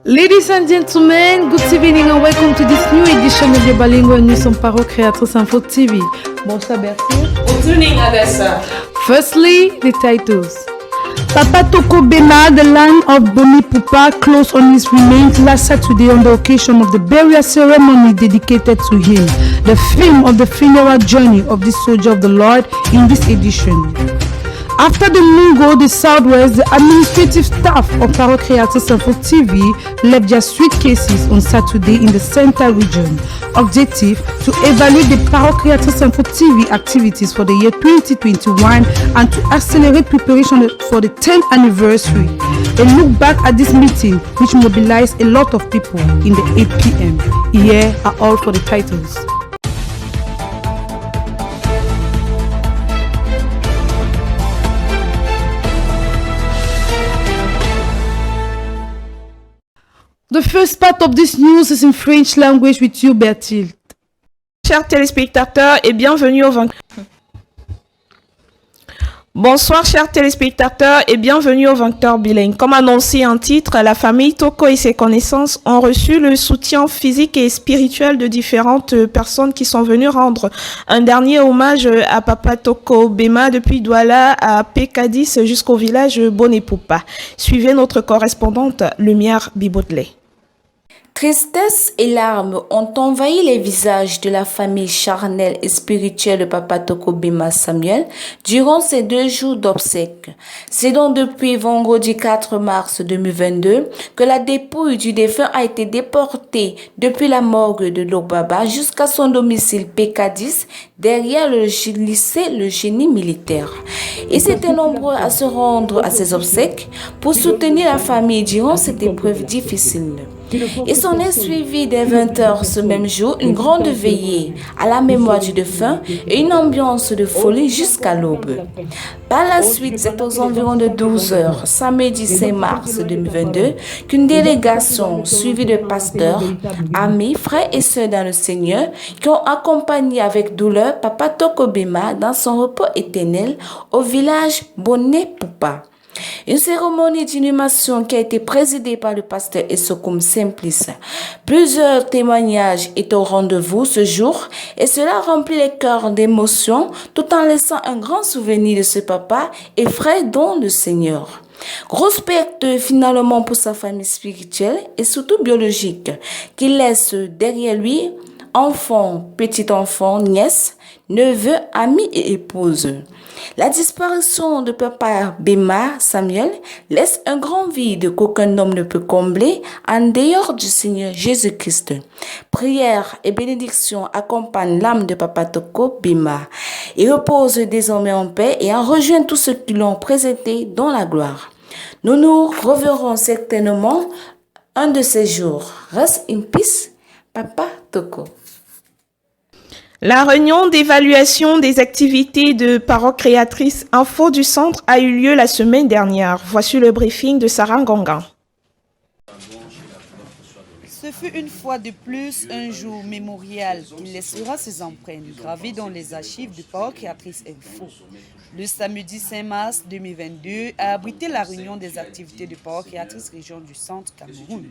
Ladies and gentlemen, good evening and welcome to this new edition of your bilingual news on Paro Creatrice Info TV. Bonsoir Bertie. Good evening, Adessa. Firstly, the titles. Papa Toko Bema, the land of Boni Pupa, closed on his remains last Saturday on the occasion of the burial ceremony dedicated to him. The theme of the funeral journey of the soldier of the Lord in this edition. After the Mungo, the Southwest, the administrative staff of Paro Creatrice Info TV left their suitcases on Saturday in the Center region. Objective: to evaluate the Paro Creatrice Info TV activities for the year 2021 and to accelerate preparation for the 10th anniversary. A look back at this meeting, which mobilized a lot of people in the 8 p.m. Here are all for the titles. The first part of this news is in French language with you, Berthilde. Chers téléspectateurs et bienvenue au 20... Bonsoir chers téléspectateurs et bienvenue au 20h bilingue. Comme annoncé en titre, la famille Toko et ses connaissances ont reçu le soutien physique et spirituel de différentes personnes qui sont venues rendre un dernier hommage à Papa Toko Bema depuis Douala à Pécadis jusqu'au village Boni-Pupa. Suivez notre correspondante Lumière Bibotley. Tristesse et larmes ont envahi les visages de la famille charnelle et spirituelle de Papa Toko Bema Samuel durant ces 2 jours d'obsèques. C'est donc depuis vendredi 4 mars 2022 que la dépouille du défunt a été déportée depuis la morgue de Lobaba jusqu'à son domicile Pécadis derrière le lycée Le Génie militaire. Ils étaient nombreux à se rendre à ces obsèques pour soutenir la famille durant cette épreuve difficile. Il s'en est suivi dès 20h ce même jour une grande veillée à la mémoire du défunt et une ambiance de folie jusqu'à l'aube. Par la suite, c'est aux environs de 12h, samedi 5 mars 2022, qu'une délégation suivie de pasteurs, amis, frères et sœurs dans le Seigneur qui ont accompagné avec douleur Papa Toko Bema dans son repos éternel au village Boni-Pupa. Une cérémonie d'inhumation qui a été présidée par le pasteur Essokoum Simplice. Plusieurs témoignages étaient au rendez-vous ce jour et cela remplit les cœurs d'émotion tout en laissant un grand souvenir de ce papa et frère dans le Seigneur. Grosse perte finalement pour sa famille spirituelle et surtout biologique qui laisse derrière lui enfants, petits-enfants, nièces, neveux, amis et épouses. La disparition de Papa Bema Samuel laisse un grand vide qu'aucun homme ne peut combler en dehors du Seigneur Jésus-Christ. Prière et bénédiction accompagnent l'âme de Papa Toko Bema. Il repose désormais en paix et en rejoint tous ceux qui l'ont présenté dans la gloire. Nous nous reverrons certainement un de ces jours. Reste in peace, Papa Toko. La réunion d'évaluation des activités de Paro Creatrice Info du centre a eu lieu la semaine dernière. Voici le briefing de Sarah Ngonga. Ce fut une fois de plus un jour mémorial qui laissera ses empreintes gravées dans les archives de Paro Creatrice Info. Le samedi 5 mars 2022 a abrité la réunion des activités de Paro Creatrice Région du Centre Cameroun.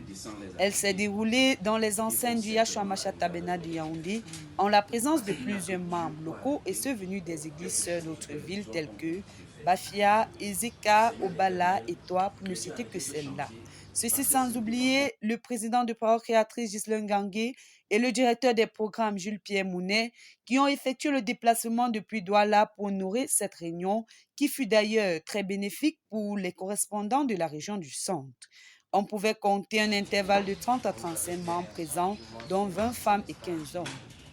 Elle s'est déroulée dans les enceintes du Yahshua Machata Bena de Yaoundé en la présence de plusieurs membres locaux et ceux venus des églises sœurs d'autres villes telles que Bafia, Ezeka, Obala et Toa, pour ne citer que celles-là. Ceci sans oublier le président de Paro Creatrice Ghislain Gangué et le directeur des programmes Jules-Pierre Mounet qui ont effectué le déplacement depuis Douala pour honorer cette réunion qui fut d'ailleurs très bénéfique pour les correspondants de la région du centre. On pouvait compter un intervalle de 30 à 35 membres présents, dont 20 femmes et 15 hommes.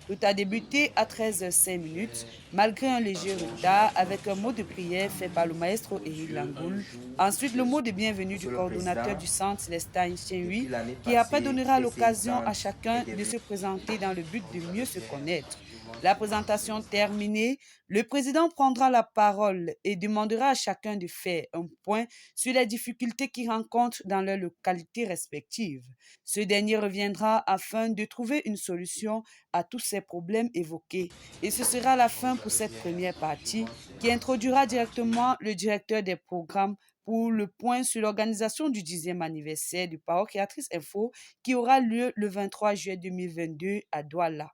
Tout a débuté à 13h05 malgré un léger retard, avec un mot de prière fait par le maestro Eric Langoul. Ensuite, le mot de bienvenue du coordonnateur du centre, Célestin Chenui, qui après donnera l'occasion à chacun de se présenter dans le but de mieux se connaître. La présentation terminée, le président prendra la parole et demandera à chacun de faire un point sur les difficultés qu'il rencontre dans leurs localités respectives. Ce dernier reviendra afin de trouver une solution à tous ces problèmes évoqués. Et ce sera la fin pour cette première partie qui introduira directement le directeur des programmes pour le point sur l'organisation du 10e anniversaire du Parole Créatrice Info qui aura lieu le 23 juillet 2022 à Douala.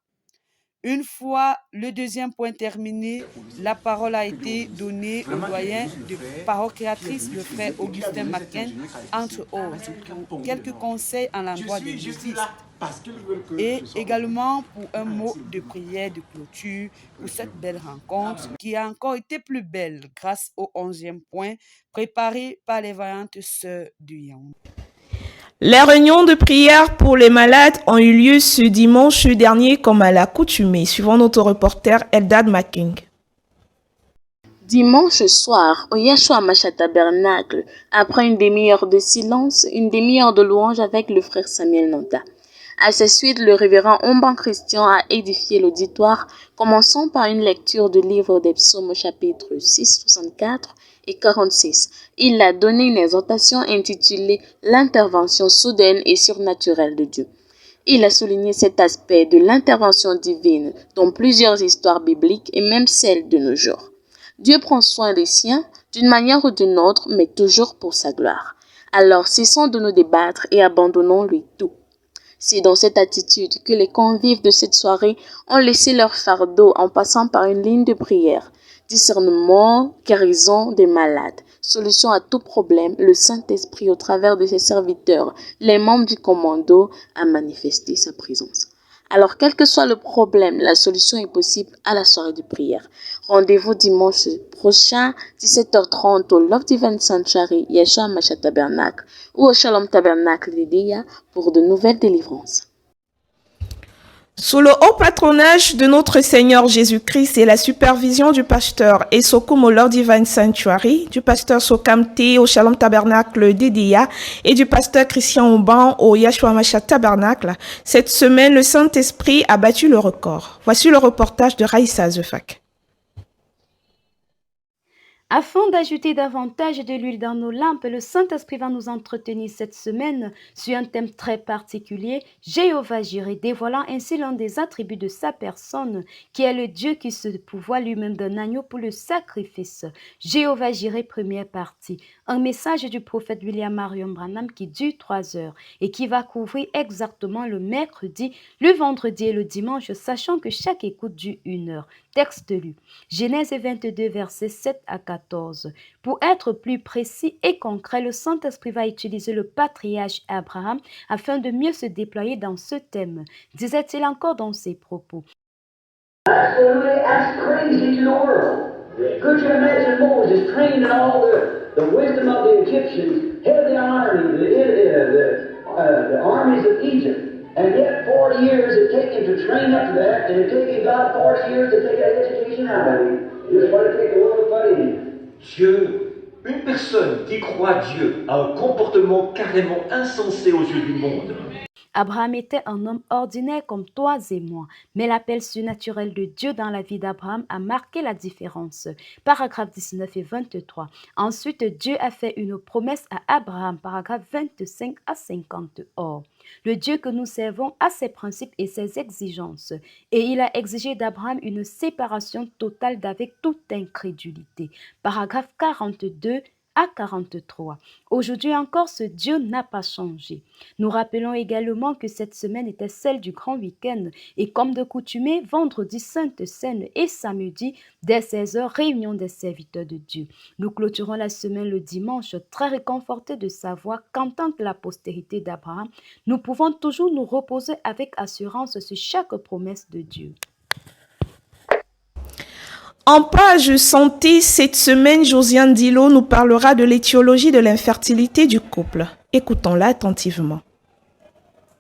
Une fois le deuxième point terminé, la parole a été donnée au doyen de Parole Créatrice, le frère Augustin Macken, entre autres, pour quelques conseils en l'endroit des justices et également pour un mot de prière de clôture pour cette belle rencontre qui a encore été plus belle grâce au 11e point préparé par les vaillantes sœurs du Yaoundé. Les réunions de prière pour les malades ont eu lieu ce dimanche dernier comme à l'accoutumée, suivant notre reporter Eldad Making. Dimanche soir, au Yeshua Mashiach Tabernacle, après une demi-heure de silence, une demi-heure de louange avec le frère Samuel Nanta. À sa suite, le révérend Omban Christian a édifié l'auditoire, commençant par une lecture du livre des psaumes chapitres 6, 64 et 46. Il a donné une exhortation intitulée « L'intervention soudaine et surnaturelle de Dieu ». Il a souligné cet aspect de l'intervention divine dans plusieurs histoires bibliques et même celles de nos jours. Dieu prend soin des siens d'une manière ou d'une autre, mais toujours pour sa gloire. Alors cessons de nous débattre et abandonnons-lui tout. C'est dans cette attitude que les convives de cette soirée ont laissé leur fardeau en passant par une ligne de prière. Discernement, guérison des malades, solution à tout problème, le Saint-Esprit au travers de ses serviteurs, les membres du commando, a manifesté sa présence. Alors, quel que soit le problème, la solution est possible à la soirée de prière. Rendez-vous dimanche prochain, 17h30 au Love Divine Sanctuary, Yeshua Mashiach Tabernacle ou au Shalom Tabernacle d'Idia pour de nouvelles délivrances. Sous le haut patronage de notre Seigneur Jésus-Christ et la supervision du pasteur Esokum au Lord Divine Sanctuary, du pasteur Sokamte au Shalom Tabernacle d'Idia et du pasteur Christian Omban au Yeshua Mashiach Tabernacle, cette semaine, le Saint-Esprit a battu le record. Voici le reportage de Raïssa Zefak. Afin d'ajouter davantage de l'huile dans nos lampes, le Saint-Esprit va nous entretenir cette semaine sur un thème très particulier, Jéhovah Jireh, dévoilant ainsi l'un des attributs de sa personne, qui est le Dieu qui se pourvoit lui-même d'un agneau pour le sacrifice. Jéhovah Jireh, première partie. Un message du prophète William Marion Branham qui dure 3 heures et qui va couvrir exactement le mercredi, le vendredi et le dimanche, sachant que chaque écoute dure 1 heure. Texte lu. Genèse 22, versets 7 à 14. Pour être plus précis et concret, le Saint-Esprit va utiliser le patriarche Abraham afin de mieux se déployer dans ce thème. Disait-il encore dans ses propos. That's crazy to the world. Could you imagine Moses trained in all the wisdom of the Egyptians, head of the army, the armies of Egypt? And yet 40 years it took him to train up to that, and it took him about 40 years to take that education out of him. Just what it take the world to put in him. Dieu, une personne qui croit Dieu a un comportement carrément insensé aux yeux du monde. Abraham était un homme ordinaire comme toi et moi, mais l'appel surnaturel de Dieu dans la vie d'Abraham a marqué la différence. Paragraphe 19 et 23. Ensuite, Dieu a fait une promesse à Abraham, paragraphe 25 à 50. Or, le Dieu que nous servons a ses principes et ses exigences, et il a exigé d'Abraham une séparation totale d'avec toute incrédulité. Paragraphe 42 à 43. Aujourd'hui encore, ce Dieu n'a pas changé. Nous rappelons également que cette semaine était celle du grand week-end et comme de coutume, vendredi Sainte Seine et samedi, dès 16h, réunion des serviteurs de Dieu. Nous clôturons la semaine le dimanche, très réconfortés de savoir qu'en tant que la postérité d'Abraham, nous pouvons toujours nous reposer avec assurance sur chaque promesse de Dieu. En page santé, cette semaine, Josiane Dilo nous parlera de l'étiologie de l'infertilité du couple. Écoutons-la attentivement.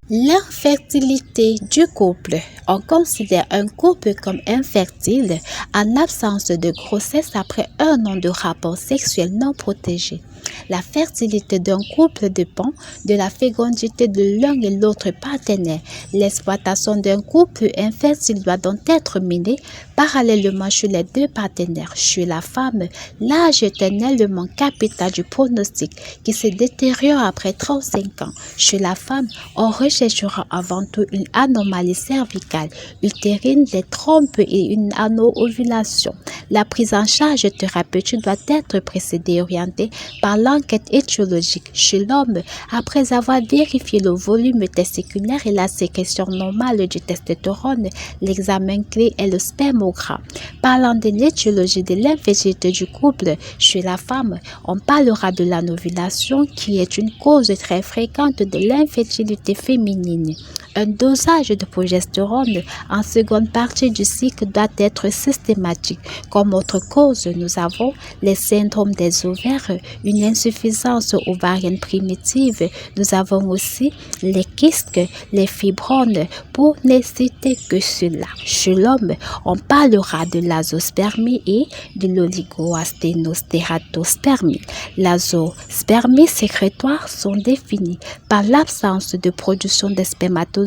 L'infertilité du couple. On considère un couple comme infertile en absence de grossesse après 1 an de rapport sexuel non protégé. La fertilité d'un couple dépend de la fécondité de l'un et l'autre partenaire. L'exploitation d'un couple infertile doit donc être menée parallèlement chez les 2 partenaires. Chez la femme, l'âge est un élément capital du pronostic qui se détériore après 35 ans. Chez la femme, on recherchera avant tout une anomalie cervicale, utérine, des trompes et une anovulation. La prise en charge thérapeutique doit être précédée et orientée par l'enquête étiologique chez l'homme après avoir vérifié le volume testiculaire et la sécrétion normale du testostérone. L'examen clé est le spermogramme. Parlant de l'étiologie de l'infertilité du couple chez la femme, on parlera de la novulation qui est une cause très fréquente de l'infertilité féminine. Un dosage de progestérone en seconde partie du cycle doit être systématique. Comme autre cause, nous avons les syndromes des ovaires, une insuffisance ovarienne primitive. Nous avons aussi les kystes, les fibromes, pour ne citer que cela. Chez l'homme, on parlera de l'azospermie et de l'oligoasténosteratospermie. L'azospermie sécrétoire sont définies par l'absence de production de spermatozoïdes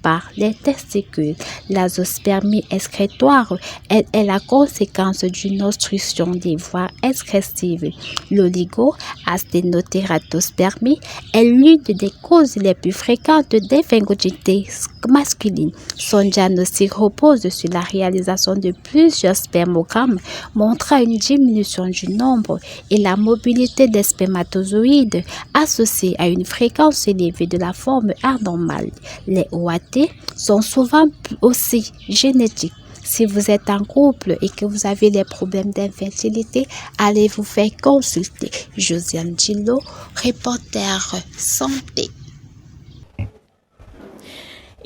par les testicules. L'azospermie excrétoire, elle est la conséquence d'une obstruction des voies excrétives. L'oligoasténoteratospermie est l'une des causes les plus fréquentes d'infertilité masculine. Son diagnostic repose sur la réalisation de plusieurs spermogrammes montrant une diminution du nombre et la mobilité des spermatozoïdes associée à une fréquence élevée de la forme anormale. Les OAT sont souvent aussi génétiques. Si vous êtes en couple et que vous avez des problèmes d'infertilité, allez vous faire consulter. Josiane Gillot, reporter santé.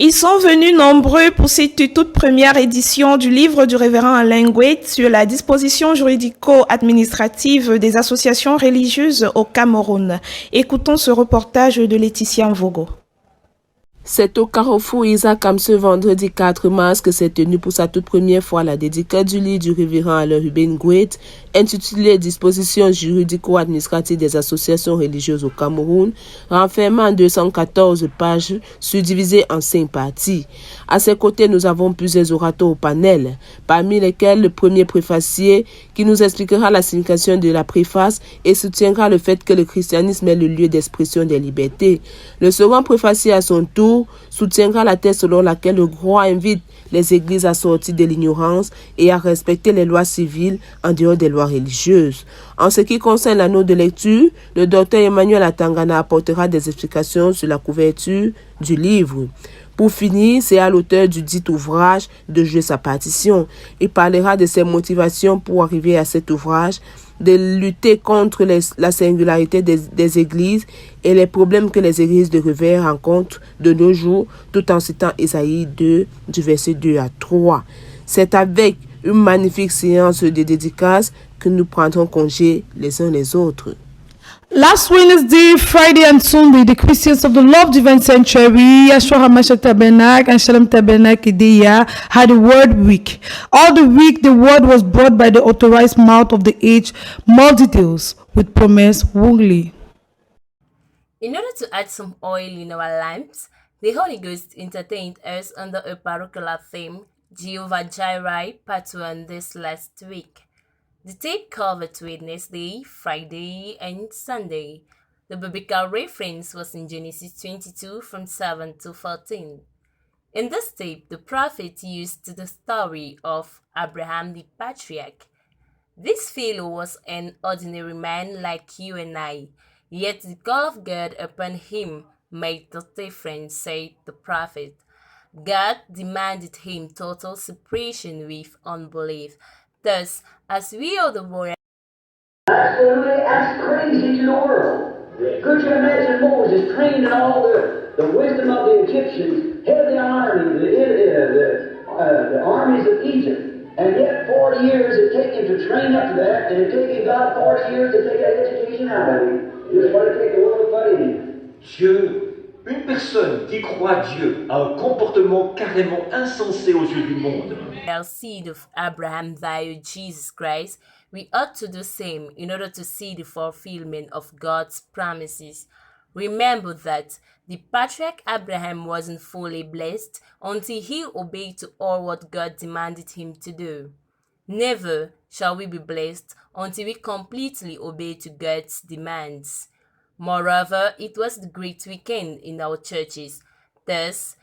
Ils sont venus nombreux pour cette toute première édition du livre du révérend Alain Gouet sur la disposition juridico-administrative des associations religieuses au Cameroun. Écoutons ce reportage de Laetitia Mvogo. C'est au Carrefour Isaac ce vendredi 4 mars que s'est tenue pour sa toute première fois la dédicace du livre du révérend Alain Ruben Gouet, intitulé Dispositions juridico-administratives des associations religieuses au Cameroun, renfermant 214 pages subdivisées en 5 parties. À ses côtés, nous avons plusieurs orateurs au panel, parmi lesquels le premier préfacier qui nous expliquera la signification de la préface et soutiendra le fait que le christianisme est le lieu d'expression des libertés. Le second préfacier à son tour soutiendra la thèse selon laquelle le droit invite les églises à sortir de l'ignorance et à respecter les lois civiles en dehors des lois religieuses. En ce qui concerne la note de lecture, le docteur Emmanuel Atangana apportera des explications sur la couverture du livre. Pour finir, c'est à l'auteur du dit ouvrage de jouer sa partition. Il parlera de ses motivations pour arriver à cet ouvrage, de lutter contre la singularité des églises et les problèmes que les églises de revers rencontrent de nos jours, tout en citant Ésaïe 2, du verset 2 à 3. C'est avec une magnifique séance de dédicace que nous prendrons congé les uns les autres. Last Wednesday, Friday, and Sunday, the Christians of the Love Divine Sanctuary, Yeshua HaMashiach Tabernacle, and Shalom Tabernacle Ideya had a word week. All the week, the word was brought by the authorized mouth of the age, more details with Promise Woogley. In order to add some oil in our lamps, the Holy Ghost entertained us under a parochial theme, Jehovah Jireh, Part 1, this last week. The tape covered Wednesday, Friday, and Sunday. The biblical reference was in Genesis 22 from 7 to 14. In this tape, the prophet used the story of Abraham the patriarch. This fellow was an ordinary man like you and I, yet the call of God upon him made the difference, said the prophet. God demanded him total separation with unbelief. Thus, as we are the world, absolutely, that's crazy to the world. Could you imagine Moses trained in all the wisdom of the Egyptians, head of the armies, the armies of Egypt, and yet 40 years it took him to train up to that, and it took God 40 years to take that education out of him. Just what it takes the world to put in him. Une personne qui croit Dieu a un comportement carrément insensé aux yeux du monde. seed of Abraham via Jesus Christ, we ought to do the same in order to see the fulfillment of God's promises. Remember that the patriarch Abraham wasn't fully blessed until he obeyed to all what God demanded him to do. Never shall we be blessed until we completely obey to God's demands. Moreover, it was the great weekend in our churches. Thus,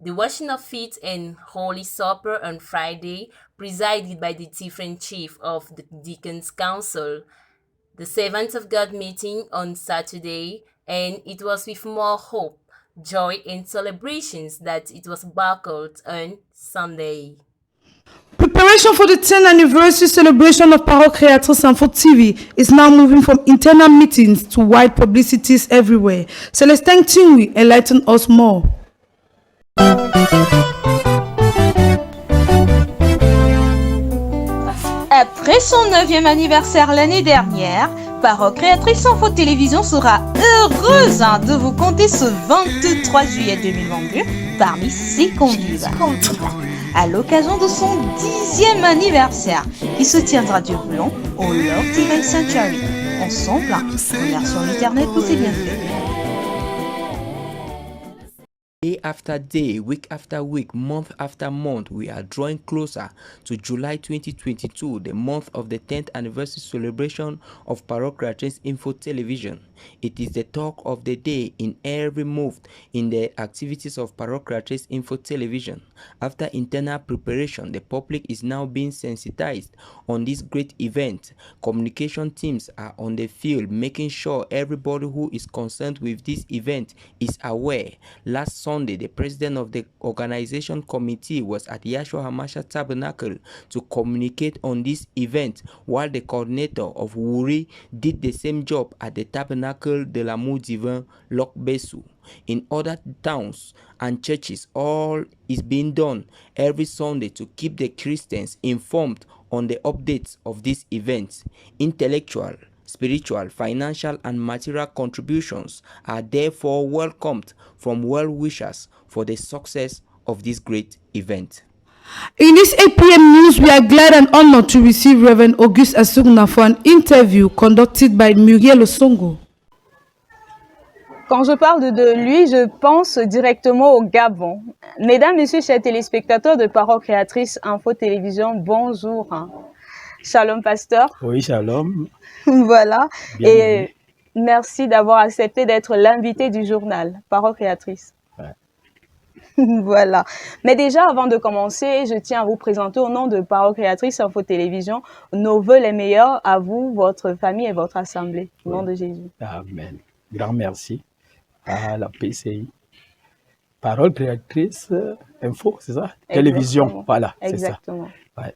The washing of feet and Holy Supper on Friday, presided by the different chief of the Deacons Council. The Servants of God meeting on Saturday, and it was with more hope, joy, and celebrations that it was buckled on Sunday. Preparation for the 10th anniversary celebration of Parole Créatrice Info TV is now moving from internal meetings to wide publicities everywhere. Celestin Tingui enlightened us more. Après son 9e anniversaire l'année dernière, Parole Créatrice Info Télévision sera heureuse de vous compter ce 23 juillet 2022 parmi ses convives. À l'occasion de son 10e anniversaire qui se tiendra du Boulon au Love Divine Sanctuary. Ensemble, remercions l'Éternel pour ses bienfaits. Day after day, week after week, month after month, we are drawing closer to July 2022, the month of the 10th anniversary celebration of Parole Créatrice Info Television. It is the talk of the day in every move in the activities of Parole Créatrice Info Television. After internal preparation, the public is now being sensitized on this great event. Communication teams are on the field, making sure everybody who is concerned with this event is aware. Last Sunday, the president of the organization committee was at Yahshua Hamashiach Tabernacle to communicate on this event, while the coordinator of Wuri did the same job at the Tabernacle de l'Amour Divin, Lok Besu. In other towns and churches, all is being done every Sunday to keep the Christians informed on the updates of these events. Intellectual, spiritual, financial, and material contributions are therefore welcomed from well-wishers for the success of this great event. In this 8 p.m. news, we are glad and honored to receive Reverend Auguste Asugna for an interview conducted by Muriel Osongo. Quand je parle de lui, je pense directement au Gabon. Mesdames, Messieurs, chers téléspectateurs de Parole Créatrice Info Télévision, bonjour. Shalom, pasteur. Oui, shalom. Voilà. Bienvenue. Et merci d'avoir accepté d'être l'invité du journal Parole Créatrice. Ouais. Voilà. Mais déjà, avant de commencer, je tiens à vous présenter au nom de Parole Créatrice Info Télévision nos vœux les meilleurs à vous, votre famille et votre assemblée. Au nom de Jésus. Amen. Grand merci à la PCI. Parole Créatrice Info, c'est ça? Télévision, voilà, c'est ça. Exactement. Ouais.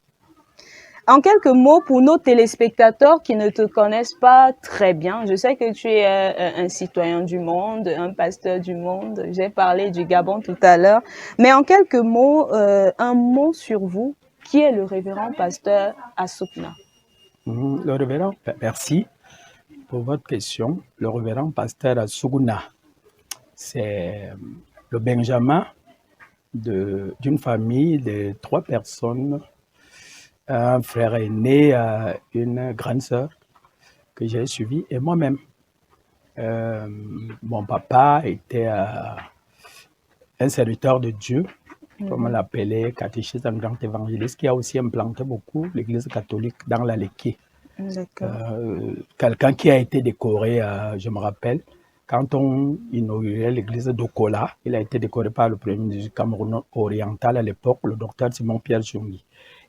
En quelques mots, pour nos téléspectateurs qui ne te connaissent pas très bien, je sais que tu es un citoyen du monde, un pasteur du monde. J'ai parlé du Gabon tout à l'heure. Mais en quelques mots, un mot sur vous. Qui est le révérend pasteur Asugna? Le révérend, merci pour votre question. Le révérend pasteur Asugna, c'est le Benjamin d'une famille de 3 personnes. Un frère aîné, une grande sœur que j'ai suivie et moi-même. Mon papa était un serviteur de Dieu, comme on l'appelait, catéchiste, un grand évangéliste, qui a aussi implanté beaucoup l'église catholique dans la Léké. Quelqu'un qui a été décoré, je me rappelle, quand on inaugurait l'église d'Okola, il a été décoré par le premier ministre du Cameroun oriental à l'époque, le docteur Simon-Pierre Jungi.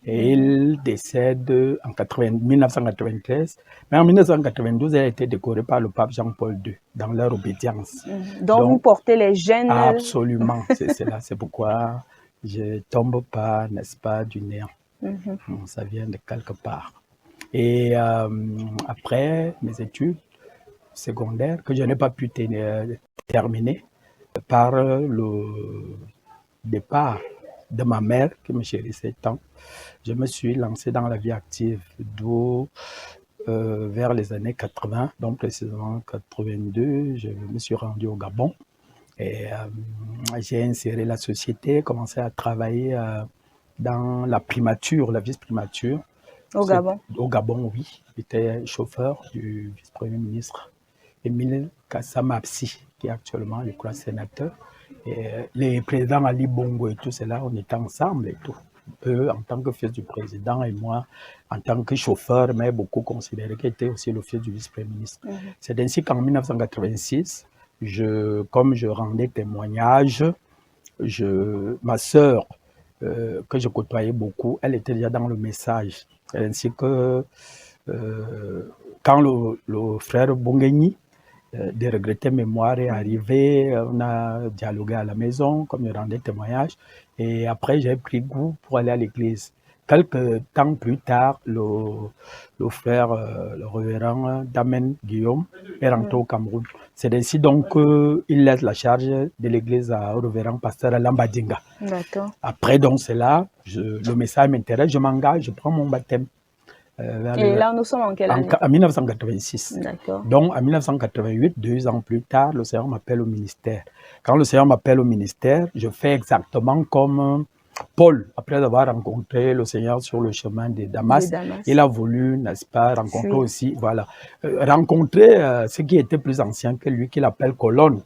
Et il décède en 1993. Mais en 1992, il a été décoré par le pape Jean-Paul II dans leur obédience. Donc vous portez les gènes. Absolument, c'est cela. C'est pourquoi je ne tombe pas, n'est-ce pas, du néant. Ça vient de quelque part. Et après mes études secondaires, que je n'ai pas pu terminer, par le départ de ma mère, qui me chérissait tant, je me suis lancé dans la vie active, d'où vers les années 80, donc précisément 82, je me suis rendu au Gabon et j'ai inséré la société, commencé à travailler dans la primature, la vice-primature. Au Gabon? Au Gabon, oui. J'étais chauffeur du vice-premier ministre Émile Kassamapsi, qui est actuellement, je crois, sénateur. Et les présidents Ali Bongo et tout cela, on était ensemble et tout. Eux, en tant que fils du président, et moi, en tant que chauffeur, mais beaucoup considéré qu'il était aussi le fils du vice-premier ministre. C'est ainsi qu'en 1986, comme je rendais témoignage ma sœur, que je côtoyais beaucoup, elle était déjà dans le message. Ainsi que quand le frère Bongeni, de regretter mémoire est arrivé, on a dialogué à la maison, comme il rendait témoignage, et après j'ai pris goût pour aller à l'église. Quelques temps plus tard, le frère, le révérend Damen Guillaume est rentré au Cameroun. C'est ainsi donc qu'il laisse la charge de l'église au révérend pasteur Lambadinga. D'accord. Après donc c'est là, le message m'intéresse, je m'engage, je prends mon baptême. Et là, nous sommes en quelle année? En 1986. D'accord. Donc, en 1988, 2 ans plus tard, le Seigneur m'appelle au ministère. Quand le Seigneur m'appelle au ministère, je fais exactement comme Paul, après avoir rencontré le Seigneur sur le chemin de Damas. Il a voulu, n'est-ce pas, rencontrer aussi, voilà, rencontrer ceux qui étaient plus anciens que lui, qu'il appelle colonne,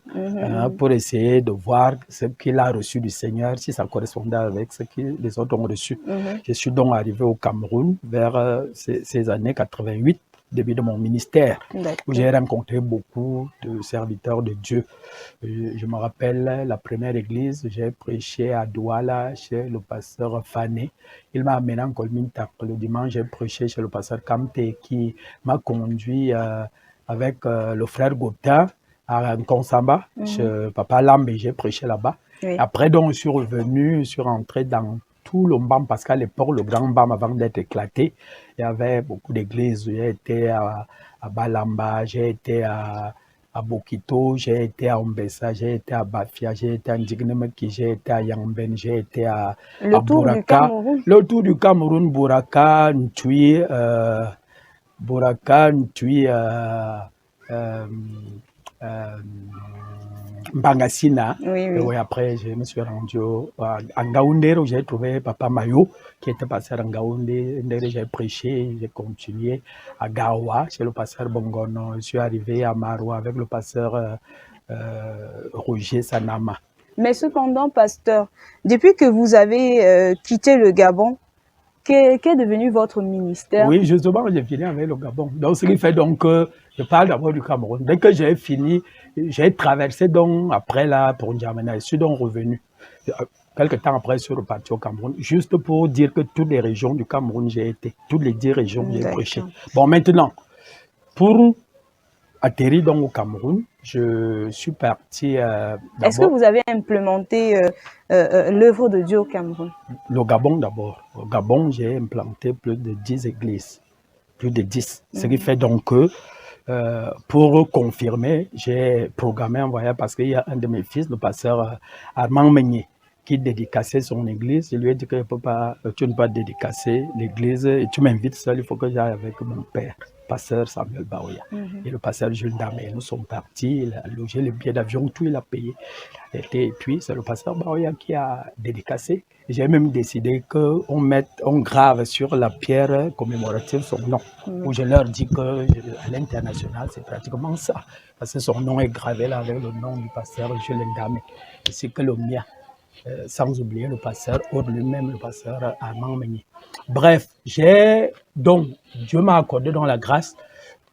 pour essayer de voir ce qu'il a reçu du Seigneur, si ça correspondait avec ce que les autres ont reçu. Je suis donc arrivé au Cameroun vers ces années 88, début de mon ministère, où j'ai rencontré beaucoup de serviteurs de Dieu. Je me rappelle la première église, j'ai prêché à Douala chez le pasteur Fané. Il m'a amené en Kolmintak. Le dimanche, j'ai prêché chez le pasteur Kamte qui m'a conduit avec le frère Gota à Nkonsamba, chez Papa Lambe, j'ai prêché là-bas. Après, donc, je suis revenu, je suis rentré dans tout le Mbam, parce qu'à l'époque, le grand Mbam, avant d'être éclaté, il y avait beaucoup d'églises. J'ai été à Balamba, j'ai été à Bokito, j'ai été à Ombessa, j'ai été à Bafia, j'ai été à Ndignemeki, j'ai été à Yangben, j'ai été à Bouraka. Le tour du Cameroun, Bouraka, Ntui, Mbangasina. Oui, après, je me suis rendu à Ngaoundé, où j'ai trouvé Papa Mayo, qui était pasteur à Ngaoundé. J'ai prêché, j'ai continué à Gawa, chez le pasteur Bongono. Je suis arrivé à Maroua avec le pasteur Roger Sanama. Mais cependant, pasteur, depuis que vous avez quitté le Gabon, qu'est devenu votre ministère? Oui, justement, j'ai fini avec le Gabon. Donc, ce qui fait donc que je parle d'abord du Cameroun. Dès que j'ai fini, j'ai traversé donc après là pour N'Djamena. Je suis donc revenu. Quelque temps après, je suis reparti au Cameroun, juste pour dire que toutes les régions du Cameroun, j'ai été. Toutes les 10 régions, j'ai prêché. Bon, maintenant, pour atterrir donc au Cameroun, je suis parti. Est-ce que vous avez implémenté l'œuvre de Dieu au Cameroun? Le Gabon d'abord. Au Gabon, j'ai implanté plus de 10 églises. Plus de 10. Ce qui fait donc que, pour confirmer, j'ai programmé un voyage parce qu'il y a un de mes fils, le pasteur Armand Meunier, qui dédicaçait son église. Je lui ai dit que tu ne peux pas dédicacer l'église et tu m'invites seul, il faut que j'aille avec mon père, pasteur Samuel Baoya, et le pasteur Jules Damé. Nous sommes partis, il a logé le billet d'avion, tout il a payé. Et puis c'est le pasteur Baoya qui a dédicacé. J'ai même décidé qu'on grave sur la pierre commémorative son nom. Où je leur dis qu'à l'international, c'est pratiquement ça. Parce que son nom est gravé là avec le nom du pasteur Jules Damé. Et c'est que le mien. Sans oublier le pasteur, hors lui-même, le pasteur Armand Meunier. Bref, donc, Dieu m'a accordé dans la grâce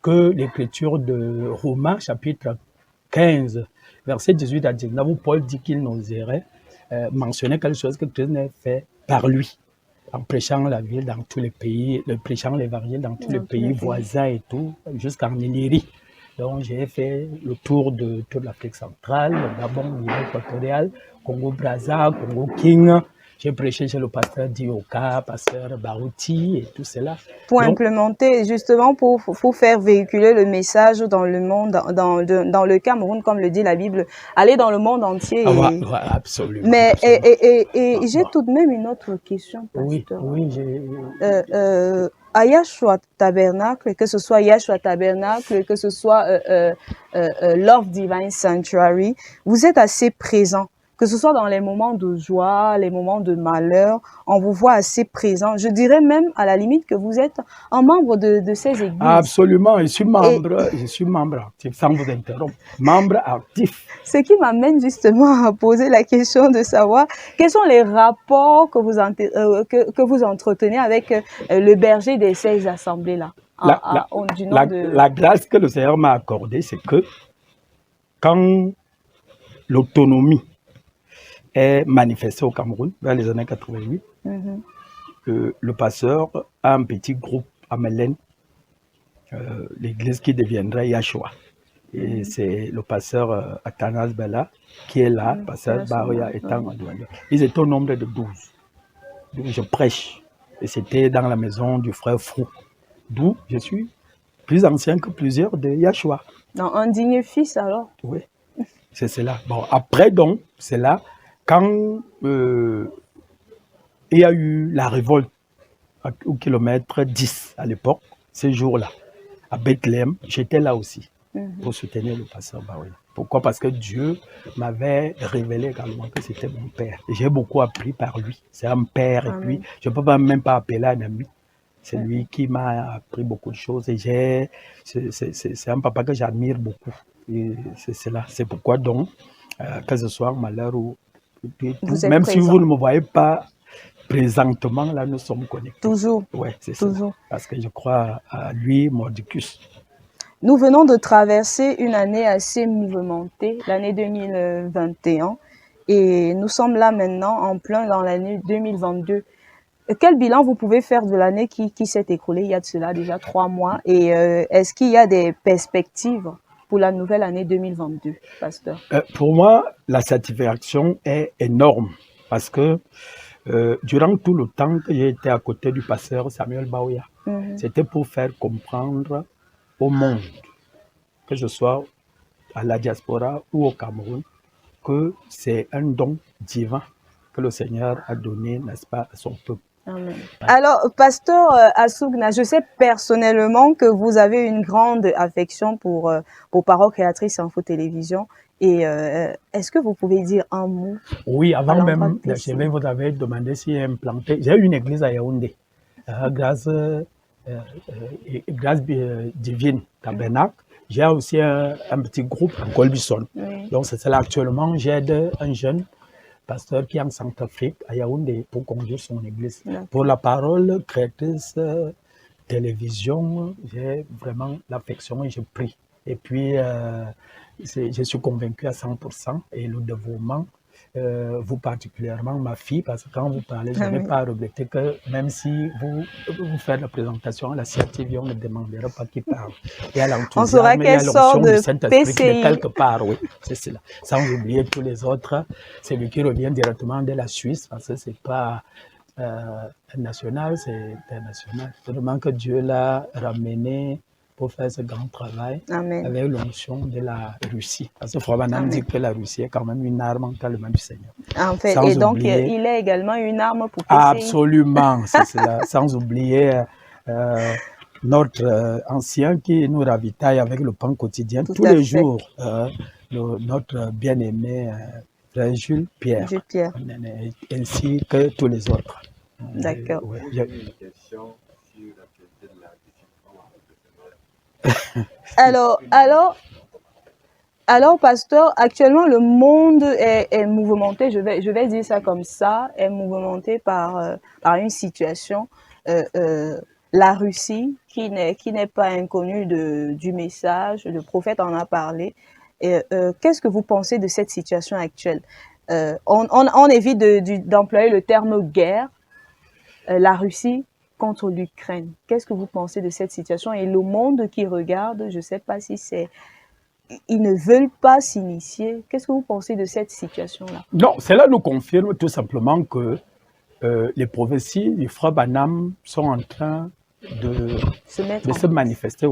que l'écriture de Romains, chapitre 15, verset 18 à 19, où Paul dit qu'il n'oserait mentionner quelque chose que Dieu n'a fait par lui, en prêchant la ville dans tous les pays, prêchant l'évangile dans tous les pays voisins et tout, jusqu'en Illyrie. Donc, j'ai fait le tour de toute l'Afrique centrale, le Gabon, l'Union équatoriale, Congo-Brazza, Congo-King. J'ai prêché chez le pasteur Dioka, pasteur Barouti et tout cela. Pour implémenter, justement, pour faire véhiculer le message dans le monde, dans le Cameroun, comme le dit la Bible, aller dans le monde entier. Absolument. Mais, absolument. Et j'ai tout de même une autre question, pasteur. Oui, j'ai... à Yahshua Tabernacle, que ce soit Yahshua Tabernacle, que ce soit Love Divine Sanctuary, vous êtes assez présent. Que ce soit dans les moments de joie, les moments de malheur, on vous voit assez présent. Je dirais même, à la limite, que vous êtes un membre de ces églises. Absolument, je suis membre actif, sans vous interrompre. Membre actif. Ce qui m'amène justement à poser la question de savoir quels sont les rapports que vous entretenez avec le berger des 16 assemblées-là. La grâce que le Seigneur m'a accordée, c'est que quand l'autonomie est manifestée au Cameroun vers les années 88. Le pasteur a un petit groupe à Mélène, l'église qui deviendrait Yahshua. Et c'est le pasteur Athanas Bella qui est là, pasteur Baroya étant en douane. Ils étaient au nombre de 12. Donc je prêche. Et c'était dans la maison du frère Frou, d'où je suis plus ancien que plusieurs de Yahshua. Non, un digne fils alors. Oui, c'est cela. Bon, après donc, c'est là, quand il y a eu la révolte au kilomètre 10 à l'époque, ces jours-là, à Bethléem, j'étais là aussi pour soutenir le pasteur Baroya. Pourquoi? Parce que Dieu m'avait révélé également que c'était mon père. Et j'ai beaucoup appris par lui. C'est un père. Et puis, je ne peux même pas appeler un ami. C'est lui qui m'a appris beaucoup de choses. Et c'est un papa que j'admire beaucoup. Et c'est cela. C'est pourquoi donc, que ce soit en malheur ou... Même si vous ne me voyez pas présentement, là, nous sommes connectés. Toujours. Oui, c'est ça. Parce que je crois à lui, Mordicus. Nous venons de traverser une année assez mouvementée, l'année 2021, et nous sommes là maintenant en plein dans l'année 2022. Quel bilan vous pouvez faire de l'année qui s'est écoulée il y a de cela déjà 3 mois, et est-ce qu'il y a des perspectives pour la nouvelle année 2022, pasteur? Pour moi, la satisfaction est énorme parce que durant tout le temps que j'ai été à côté du pasteur Samuel Baoya, c'était pour faire comprendre au monde, que ce soit à la diaspora ou au Cameroun, que c'est un don divin que le Seigneur a donné, n'est-ce pas, à son peuple. Amen. Alors, pasteur Assougna, je sais personnellement que vous avez une grande affection pour Parole Créatrice Info Télévision. Et est-ce que vous pouvez dire un mot? Oui, avant même, je vais vous avez demandé si implanté. J'ai une église à Yaoundé, grâce divine tabernacle. J'ai aussi un petit groupe en Colbison. Donc c'est là actuellement, j'aide un jeune pasteur qui est en Centrafrique, à Yaoundé, pour conduire son église. Pour la Parole Créatrice Télévision, j'ai vraiment l'affection et je prie. Et puis, je suis convaincu à 100% et le dévouement, vous particulièrement, ma fille, parce que quand vous parlez, je n'ai pas à regretter que même si vous faites la présentation à la CRTV, on ne demandera pas qui parle. Il y a l'enthousiasme, il y a l'onction du Saint-Esprit qui est quelque part, oui, c'est cela. Sans oublier tous les autres, celui qui revient directement de la Suisse, parce que ce n'est pas national, c'est international. Seulement que Dieu l'a ramené pour faire ce grand travail. Amen. Avec l'onction de la Russie. Parce que Frère Branham dit que la Russie est quand même une arme entre les mains du Seigneur. En fait, et donc il est également une arme pour PCI. Absolument, c'est cela. Sans oublier notre ancien qui nous ravitaille avec le pain quotidien tous les jours. Notre bien-aimé Frère Jules Pierre. Ainsi que tous les autres. D'accord. Alors, pasteur, actuellement, le monde est mouvementé, je vais dire ça comme ça, est mouvementé par une situation. La Russie, qui n'est pas inconnue du message, le prophète en a parlé. Qu'est-ce que vous pensez de cette situation actuelle? On évite d'employer le terme guerre. La Russie contre l'Ukraine. Qu'est-ce que vous pensez de cette situation? Et le monde qui regarde, je ne sais pas si c'est... Ils ne veulent pas s'initier. Qu'est-ce que vous pensez de cette situation-là? Non, cela nous confirme tout simplement que les prophéties du Frère Branham sont en train de se manifester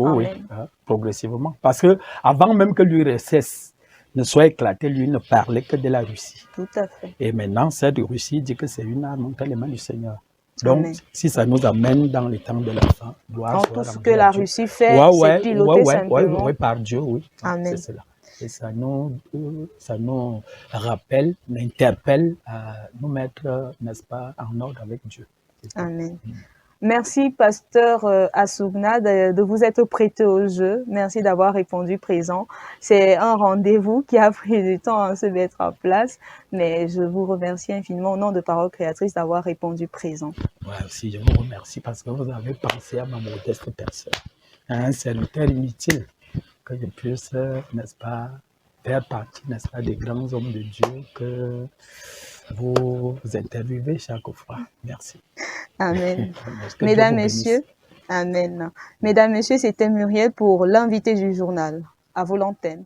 progressivement. Parce que avant même que l'URSS ne soit éclaté, lui ne parlait que de la Russie. Tout à fait. Et maintenant, cette Russie dit que c'est une arme entre les mains du Seigneur. Donc, si ça nous amène dans les temps de la fin, tout ce que la Russie fait, c'est piloté simplement. Oui, par Dieu, oui. Amen. C'est cela. Et ça nous rappelle, interpelle à nous mettre, n'est-ce pas, en ordre avec Dieu. Amen. Merci, pasteur Assougna, de vous être prêté au jeu. Merci d'avoir répondu présent. C'est un rendez-vous qui a pris du temps à se mettre en place, mais je vous remercie infiniment au nom de Parole Créatrice d'avoir répondu présent. Moi aussi, je vous remercie parce que vous avez pensé à ma modeste personne, à un serviteur inutile, que je puisse, n'est-ce pas, faire partie, n'est-ce pas, des grands hommes de Dieu que vous interviewez chaque fois. Merci. Amen. Que Mesdames, Dieu vous Messieurs, Amen. Mesdames, Messieurs, c'était Muriel pour l'invité du journal. À vous l'antenne.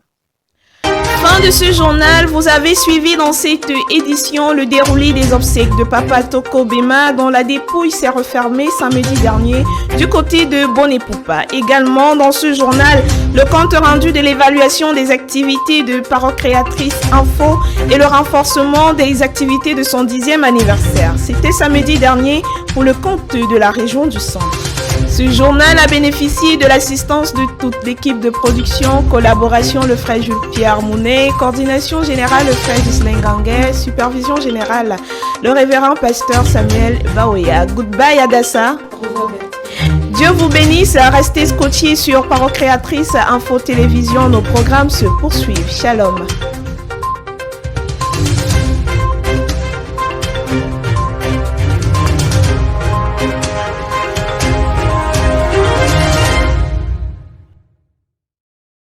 Fin de ce journal, vous avez suivi dans cette édition le déroulé des obsèques de Papa Toko Bema dont la dépouille s'est refermée samedi dernier du côté de Bonepupa. Également dans ce journal, le compte rendu de l'évaluation des activités de Parocréatrice Info et le renforcement des activités de son 10e anniversaire. C'était samedi dernier pour le compte de la région du Centre. Ce journal a bénéficié de l'assistance de toute l'équipe de production, collaboration le frère Jules-Pierre Mounet, coordination générale le frère Ghislain Ganguet, supervision générale le révérend pasteur Samuel Baoya. Goodbye Adassa. Dieu vous bénisse, restez scotchés sur Parocréatrice Info Télévision, nos programmes se poursuivent. Shalom.